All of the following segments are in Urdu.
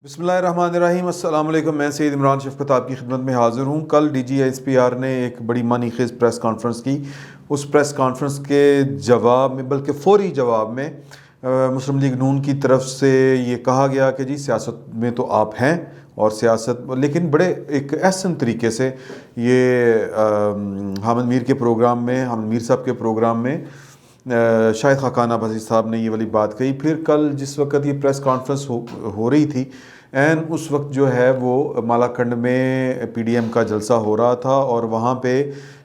بسم اللہ الرحمن الرحیم۔ السلام علیکم، میں سید عمران شفقت آپ کی خدمت میں حاضر ہوں۔ کل D G S P R نے ایک بڑی معنی خیز پریس کانفرنس کی۔ اس پریس کانفرنس کے جواب میں، بلکہ فوری جواب میں، مسلم لیگ نون کی طرف سے یہ کہا گیا کہ جی سیاست میں تو آپ ہیں، اور سیاست لیکن بڑے ایک احسن طریقے سے یہ حامد میر کے پروگرام میں، حامد میر صاحب کے پروگرام میں شاہد خاقان آبادی صاحب نے یہ والی بات کہی۔ پھر کل جس وقت یہ پریس کانفرنس ہو رہی تھی، اس وقت جو ہے وہ مالاکنڈ میں پی ڈی ایم کا جلسہ ہو رہا تھا، اور وہاں پہ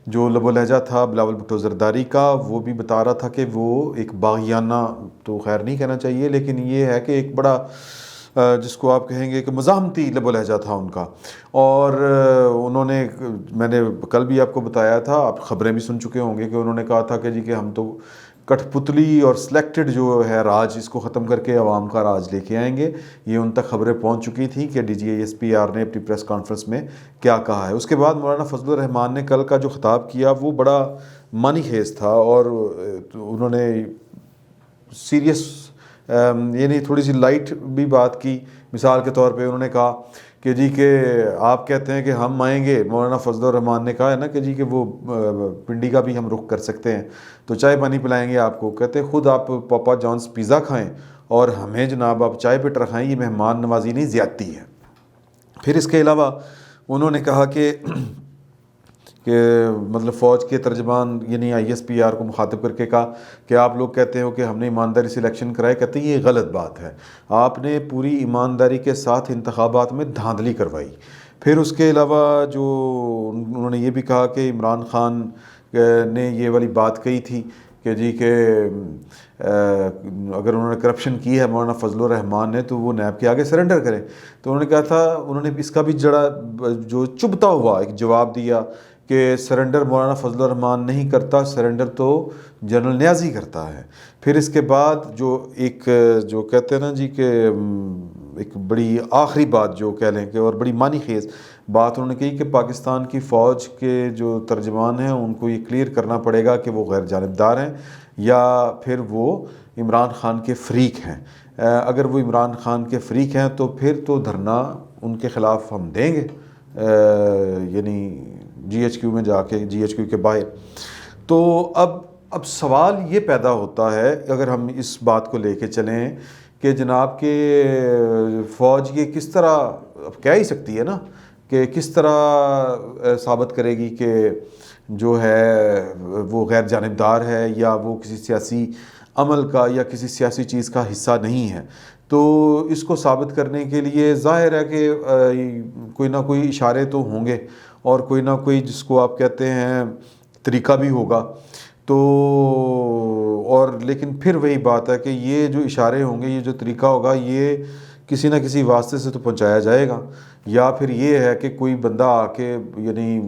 جو لب و لہجہ تھا بلاول بھٹو زرداری کا، وہ بھی بتا رہا تھا کہ وہ ایک باغیانہ تو خیر نہیں کہنا چاہیے، لیکن یہ ہے کہ ایک بڑا جس کو آپ کہیں گے کہ مزاحمتی لب و لہجہ تھا ان کا۔ اور انہوں نے، میں نے کل بھی آپ کو بتایا تھا، آپ خبریں بھی سن چکے ہوں گے کہ انہوں نے کہا تھا کہ جی کہ ہم تو کٹھ پتلی اور سلیکٹڈ جو ہے راج، اس کو ختم کر کے عوام کا راج لے کے آئیں گے۔ یہ ان تک خبریں پہنچ چکی تھیں کہ D G S P R نے اپنی پریس کانفرنس میں کیا کہا ہے۔ اس کے بعد مولانا فضل الرحمان نے کل کا جو خطاب کیا وہ بڑا معنی خیز تھا، اور انہوں نے سیریس یعنی تھوڑی سی لائٹ بھی بات کی۔ مثال کے طور پہ انہوں نے کہا کہ جی کہ آپ کہتے ہیں کہ ہم آئیں گے، مولانا فضل الرحمان نے کہا ہے نا کہ جی کہ وہ پنڈی کا بھی ہم رخ کر سکتے ہیں، تو چائے پانی پلائیں گے آپ کو، کہتے خود آپ پاپا جانس پیزا کھائیں اور ہمیں جناب آپ چائے پہ ٹرکھائیں، یہ مہمان نوازی نہیں، زیادتی ہے۔ پھر اس کے علاوہ انہوں نے کہا کہ مطلب فوج کے ترجمان یعنی آئی ایس پی آر کو مخاطب کر کے کہا کہ آپ لوگ کہتے ہو کہ ہم نے ایمانداری سے الیکشن کرائے، کہتے ہیں یہ غلط بات ہے، آپ نے پوری ایمانداری کے ساتھ انتخابات میں دھاندلی کروائی۔ پھر اس کے علاوہ جو انہوں نے یہ بھی کہا کہ عمران خان نے یہ والی بات کہی تھی کہ جی کہ اگر انہوں نے کرپشن کی ہے مولانا فضل الرحمان نے، تو وہ نیب کے آگے سرنڈر کریں۔ تو انہوں نے کہا تھا، انہوں نے اس کا بھی جڑا جو چبھتا ہوا ایک جواب دیا کہ سرنڈر مولانا فضل الرحمان نہیں کرتا، سرنڈر تو جنرل نیازی کرتا ہے۔ پھر اس کے بعد جو کہتے ہیں نا جی کہ ایک بڑی آخری بات جو کہہ لیں کہ اور بڑی معنی خیز بات انہوں نے کہی کہ پاکستان کی فوج کے جو ترجمان ہیں ان کو یہ کلیئر کرنا پڑے گا کہ وہ غیر جانبدار ہیں یا پھر وہ عمران خان کے فریق ہیں۔ اگر وہ عمران خان کے فریق ہیں تو پھر تو دھرنا ان کے خلاف ہم دیں گے، یعنی جی ایچ کیو میں جا کے، جی ایچ کیو کے باہر۔ تو اب سوال یہ پیدا ہوتا ہے، اگر ہم اس بات کو لے کے چلیں کہ جناب کہ فوج یہ کس طرح، اب کہہ ہی سکتی ہے نا کہ کس طرح ثابت کرے گی کہ جو ہے وہ غیر جانبدار ہے یا وہ کسی سیاسی عمل کا یا کسی سیاسی چیز کا حصہ نہیں ہے۔ تو اس کو ثابت کرنے کے لیے ظاہر ہے کہ کوئی نہ کوئی اشارے تو ہوں گے، اور کوئی نہ کوئی جس کو آپ کہتے ہیں طریقہ بھی ہوگا۔ تو اور لیکن پھر وہی بات ہے کہ یہ جو اشارے ہوں گے، یہ جو طریقہ ہوگا، یہ کسی نہ کسی واسطے سے تو پہنچایا جائے گا، یا پھر یہ ہے کہ کوئی بندہ آ کے یعنی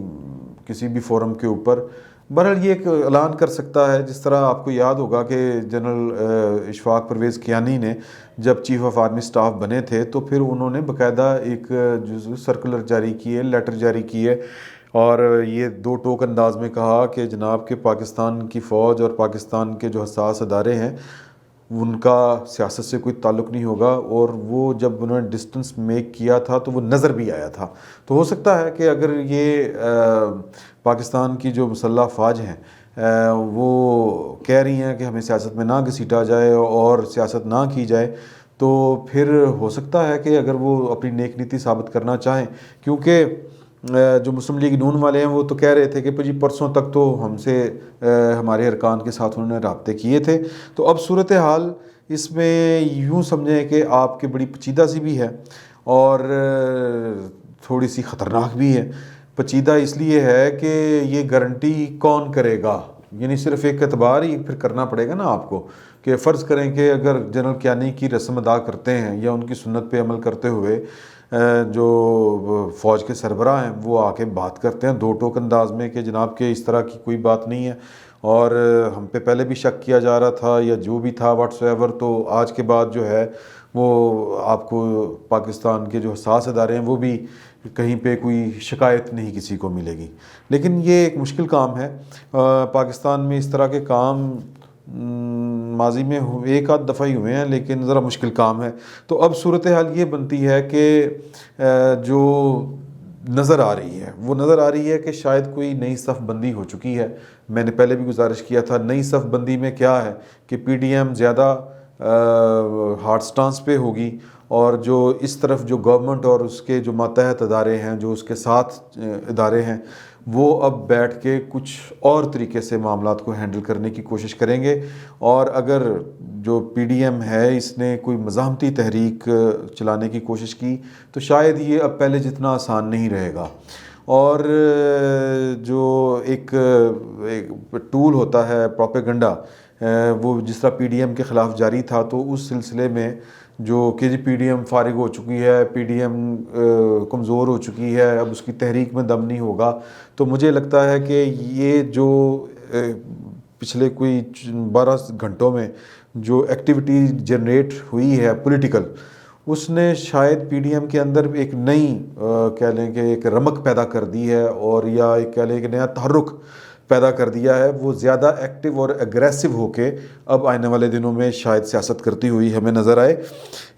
کسی بھی فورم کے اوپر بہرحال یہ ایک اعلان کر سکتا ہے۔ جس طرح آپ کو یاد ہوگا کہ جنرل اشفاق پرویز کیانی نے جب چیف آف آرمی سٹاف بنے تھے تو پھر انہوں نے باقاعدہ ایک سرکولر جاری کیے، لیٹر جاری کیے، اور یہ دو ٹوک انداز میں کہا کہ جناب کہ پاکستان کی فوج اور پاکستان کے جو حساس ادارے ہیں ان کا سیاست سے کوئی تعلق نہیں ہوگا۔ اور وہ جب انہوں نے ڈسٹنس میک کیا تھا تو وہ نظر بھی آیا تھا۔ تو ہو سکتا ہے کہ اگر یہ پاکستان کی جو مسلح افواج ہیں وہ کہہ رہی ہیں کہ ہمیں سیاست میں نہ گھسیٹا جائے اور سیاست نہ کی جائے، تو پھر ہو سکتا ہے کہ اگر وہ اپنی نیک نیتی ثابت کرنا چاہیں، کیونکہ جو مسلم لیگ نون والے ہیں وہ تو کہہ رہے تھے کہ جی پرسوں تک تو ہم سے ہمارے ارکان کے ساتھ انہوں نے رابطے کیے تھے۔ تو اب صورتحال اس میں یوں سمجھیں کہ آپ کی بڑی پیچیدہ سی بھی ہے اور تھوڑی سی خطرناک بھی ہے۔ پیچیدہ اس لیے ہے کہ یہ گارنٹی کون کرے گا، یعنی صرف ایک اعتبار ہی پھر کرنا پڑے گا نا آپ کو، کہ فرض کریں کہ اگر جنرل کیانی کی رسم ادا کرتے ہیں یا ان کی سنت پہ عمل کرتے ہوئے جو فوج کے سربراہ ہیں وہ آ کے بات کرتے ہیں دو ٹوک انداز میں کہ جناب کہ اس طرح کی کوئی بات نہیں ہے، اور ہم پہ پہلے بھی شک کیا جا رہا تھا یا جو بھی تھا واٹس ایور، تو آج کے بعد جو ہے وہ آپ کو پاکستان کے جو حساس ادارے ہیں وہ بھی کہیں پہ کوئی شکایت نہیں کسی کو ملے گی۔ لیکن یہ ایک مشکل کام ہے، پاکستان میں اس طرح کے کام ماضی میں ایک آدھ دفعہ ہی ہوئے ہیں، لیکن ذرا مشکل کام ہے۔ تو اب صورتحال یہ بنتی ہے کہ جو نظر آ رہی ہے وہ نظر آ رہی ہے کہ شاید کوئی نئی صف بندی ہو چکی ہے۔ میں نے پہلے بھی گزارش کیا تھا، نئی صف بندی میں کیا ہے کہ پی ڈی ایم زیادہ ہارڈ سٹانس پہ ہوگی، اور جو اس طرف جو گورنمنٹ اور اس کے جو ماتحت ادارے ہیں، جو اس کے ساتھ ادارے ہیں، وہ اب بیٹھ کے کچھ اور طریقے سے معاملات کو ہینڈل کرنے کی کوشش کریں گے۔ اور اگر جو پی ڈی ایم ہے اس نے کوئی مزاحمتی تحریک چلانے کی کوشش کی تو شاید یہ اب پہلے جتنا آسان نہیں رہے گا۔ اور جو ایک ٹول ہوتا ہے پروپیگنڈا، وہ جس طرح پی ڈی ایم کے خلاف جاری تھا، تو اس سلسلے میں جو کہ جی پی ڈی ایم فارغ ہو چکی ہے، پی ڈی ایم کمزور ہو چکی ہے، اب اس کی تحریک میں دم نہیں ہوگا، تو مجھے لگتا ہے کہ یہ جو پچھلے کوئی 12 گھنٹوں میں جو ایکٹیویٹی جنریٹ ہوئی ہے پولیٹیکل، اس نے شاید پی ڈی ایم کے اندر ایک نئی کہہ لیں کہ ایک رمق پیدا کر دی ہے، اور یا ایک کہہ لیں کہ نیا تحرک پیدا کر دیا ہے۔ وہ زیادہ ایکٹیو اور اگریسو ہو کے اب آنے والے دنوں میں شاید سیاست کرتی ہوئی ہمیں نظر آئے۔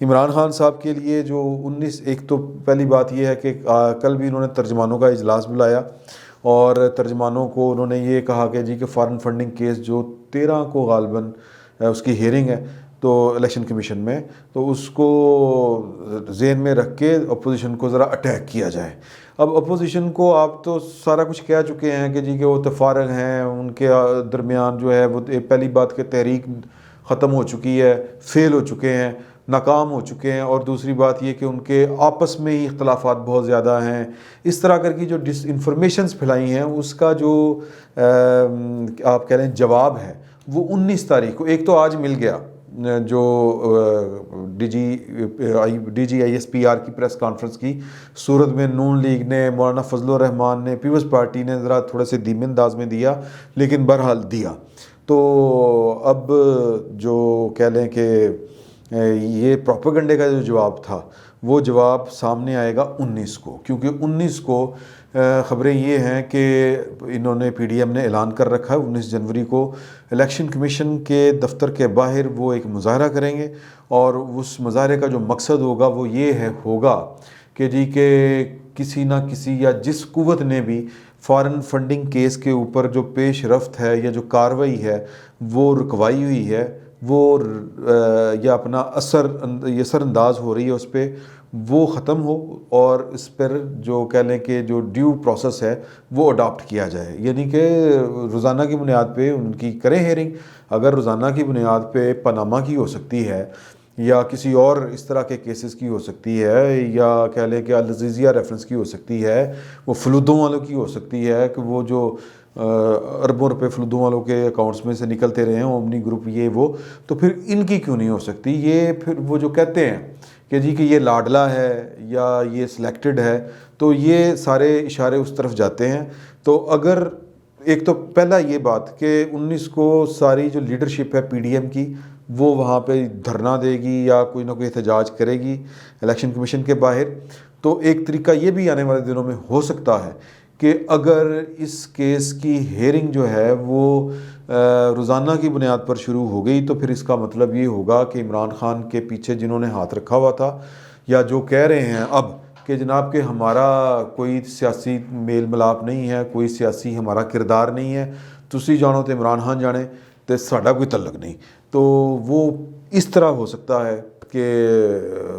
عمران خان صاحب کے لیے جو 19 ایک تو پہلی بات یہ ہے کہ کل بھی انہوں نے ترجمانوں کا اجلاس بلایا، اور ترجمانوں کو انہوں نے یہ کہا کہ جی کہ فارن فنڈنگ کیس جو 13 کو غالباً اس کی ہیئرنگ ہے تو الیکشن کمیشن میں، تو اس کو ذہن میں رکھ کے اپوزیشن کو ذرا اٹیک کیا جائے۔ اب اپوزیشن کو آپ تو سارا کچھ کہہ چکے ہیں کہ جی کہ وہ تفارغ ہیں، ان کے درمیان جو ہے وہ پہلی بات کہ تحریک ختم ہو چکی ہے، فیل ہو چکے ہیں، ناکام ہو چکے ہیں، اور دوسری بات یہ کہ ان کے آپس میں ہی اختلافات بہت زیادہ ہیں۔ اس طرح کر کی جو ڈس انفارمیشنز پھیلائی ہیں، اس کا جو آپ کہہ لیں جواب ہے وہ 19 تاریخ کو ایک تو آج مل گیا، جو D G I S P R کی پریس کانفرنس کی صورت میں نون لیگ نے، مولانا فضل الرحمان نے، پیپلز پارٹی نے ذرا تھوڑے سے دھیمے انداز میں دیا، لیکن بہرحال دیا۔ تو اب جو کہہ لیں کہ یہ پروپیگنڈے کا جو جواب تھا وہ جواب سامنے آئے گا 19 کو، کیونکہ 19 کو خبریں یہ ہیں کہ انہوں نے پی ڈی ایم نے اعلان کر رکھا ہے 19 جنوری کو الیکشن کمیشن کے دفتر کے باہر وہ ایک مظاہرہ کریں گے، اور اس مظاہرے کا جو مقصد ہوگا وہ یہ ہوگا کہ جی کہ کسی نہ کسی یا جس قوت نے بھی فارن فنڈنگ کیس کے اوپر جو پیش رفت ہے یا جو کارروائی ہے وہ رکوائی ہوئی ہے، وہ یا اپنا اثر انداز ہو رہی ہے اس پہ، وہ ختم ہو، اور اس پر جو کہہ لیں کہ جو ڈیو پروسیس ہے وہ اڈاپٹ کیا جائے، یعنی کہ روزانہ کی بنیاد پہ ان کی کریں ہیئرنگ۔ اگر روزانہ کی بنیاد پہ پاناما کی ہو سکتی ہے، یا کسی اور اس طرح کے کیسز کی ہو سکتی ہے، یا کہہ لیں کہ العزیزیہ ریفرنس کی ہو سکتی ہے، وہ فلودوں والوں کی ہو سکتی ہے کہ وہ جو اربوں روپے فلودوں والوں کے اکاؤنٹس میں سے نکلتے رہے ہیں، اومنی گروپ یہ وہ، تو پھر ان کی کیوں نہیں ہو سکتی؟ یہ پھر وہ جو کہتے ہیں کہ جی کہ یہ لاڈلا ہے یا یہ سلیکٹڈ ہے، تو یہ سارے اشارے اس طرف جاتے ہیں۔ تو اگر ایک تو پہلا یہ بات کہ 19 کو ساری جو لیڈرشپ ہے پی ڈی ایم کی وہ وہاں پہ دھرنا دے گی یا کوئی نہ کوئی احتجاج کرے گی الیکشن کمیشن کے باہر، تو ایک طریقہ یہ بھی آنے والے دنوں میں ہو سکتا ہے کہ اگر اس کیس کی ہیئرنگ جو ہے وہ روزانہ کی بنیاد پر شروع ہو گئی، تو پھر اس کا مطلب یہ ہوگا کہ عمران خان کے پیچھے جنہوں نے ہاتھ رکھا ہوا تھا، یا جو کہہ رہے ہیں اب کہ جناب کہ ہمارا کوئی سیاسی میل ملاپ نہیں ہے، کوئی سیاسی ہمارا کردار نہیں ہے، تسی جانو تو عمران خان جانے تو ساڈا کوئی تعلق نہیں، تو وہ اس طرح ہو سکتا ہے کہ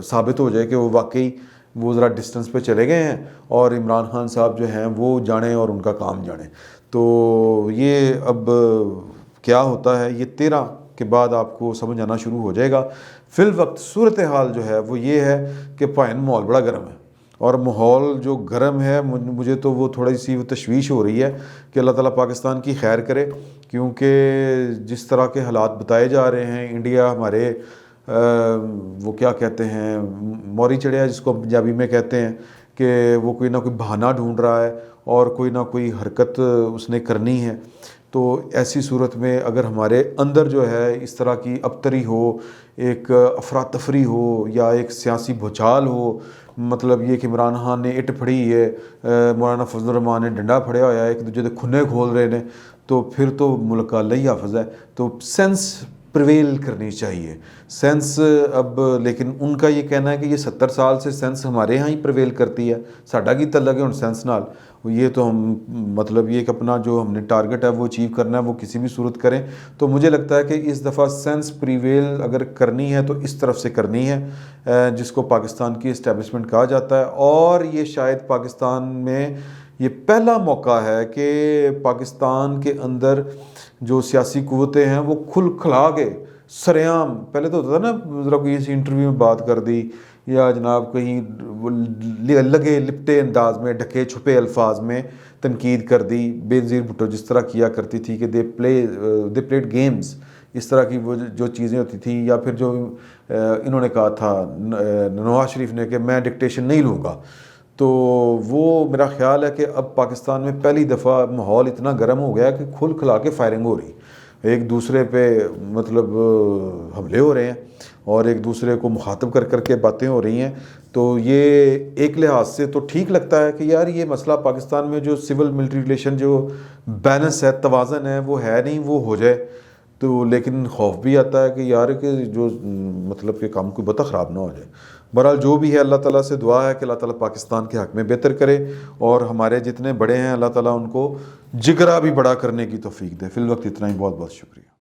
ثابت ہو جائے کہ وہ واقعی وہ ذرا ڈسٹنس پہ چلے گئے ہیں، اور عمران خان صاحب جو ہیں وہ جانیں اور ان کا کام جانیں۔ تو یہ اب کیا ہوتا ہے یہ 13 کے بعد آپ کو سمجھ آنا شروع ہو جائے گا۔ فی الوقت صورتحال جو ہے وہ یہ ہے کہ پائن ماحول بڑا گرم ہے، اور ماحول جو گرم ہے مجھے تو وہ تھوڑی سی وہ تشویش ہو رہی ہے کہ اللہ تعالیٰ پاکستان کی خیر کرے، کیونکہ جس طرح کے حالات بتائے جا رہے ہیں، انڈیا ہمارے وہ کیا کہتے ہیں موری چڑھیا جس کو پنجابی میں کہتے ہیں، کہ وہ کوئی نہ کوئی بہانہ ڈھونڈ رہا ہے اور کوئی نہ کوئی حرکت اس نے کرنی ہے۔ تو ایسی صورت میں اگر ہمارے اندر جو ہے اس طرح کی ابتری ہو، ایک افراتفری ہو، یا ایک سیاسی بھوچال ہو، مطلب یہ کہ عمران خان نے اٹ پھڑی ہے، مولانا فضل الرحمان نے ڈنڈا پھڑیا ہوا ہے، ایک دوجے دے کھنے کھول رہے ہیں، تو پھر تو ملک اللہ ہی حافظ ہے۔ تو سینس پریویل کرنی چاہیے، سینس اب لیکن ان کا یہ کہنا ہے کہ یہ 70 سال سے سینس ہمارے ہاں ہی پریویل کرتی ہے، ساڈا کی تعلق ہے ہن سینس نال۔ یہ تو ہم مطلب یہ کہ اپنا جو ہم نے ٹارگٹ ہے وہ اچیو کرنا ہے، وہ کسی بھی صورت کریں۔ تو مجھے لگتا ہے کہ اس دفعہ سینس پریویل اگر کرنی ہے تو اس طرف سے کرنی ہے، جس کو پاکستان کی اسٹیبلشمنٹ کہا جاتا ہے۔ اور یہ شاید پاکستان میں یہ پہلا موقع ہے کہ پاکستان کے اندر جو سیاسی قوتیں ہیں وہ کھل کھلا کے سریعام، پہلے تو ہوتا تھا نا ذرا کوئی اسی انٹرویو میں بات کر دی یا جناب کہیں لگے لپٹے انداز میں ڈھکے چھپے الفاظ میں تنقید کر دی، بے نظیر بھٹو جس طرح کیا کرتی تھی کہ دے پلیڈ گیمز، اس طرح کی وہ جو چیزیں ہوتی تھیں، یا پھر جو انہوں نے کہا تھا نواز شریف نے کہ میں ڈکٹیشن نہیں لوں گا، تو وہ میرا خیال ہے کہ اب پاکستان میں پہلی دفعہ ماحول اتنا گرم ہو گیا کہ کھل کھلا کے فائرنگ ہو رہی، ایک دوسرے پہ مطلب حملے ہو رہے ہیں اور ایک دوسرے کو مخاطب کر کر کے باتیں ہو رہی ہیں۔ تو یہ ایک لحاظ سے تو ٹھیک لگتا ہے کہ یار یہ مسئلہ پاکستان میں جو سول ملٹری ریلیشن جو بیلنس ہے، توازن ہے، وہ ہے نہیں، وہ ہو جائے تو، لیکن خوف بھی آتا ہے کہ یار کہ جو مطلب کہ کام کوئی بہت خراب نہ ہو جائے۔ بہرحال جو بھی ہے اللہ تعالیٰ سے دعا ہے کہ اللہ تعالیٰ پاکستان کے حق میں بہتر کرے، اور ہمارے جتنے بڑے ہیں اللہ تعالیٰ ان کو جگرا بھی بڑا کرنے کی توفیق دے۔ فی الوقت اتنا ہی، بہت بہت شکریہ۔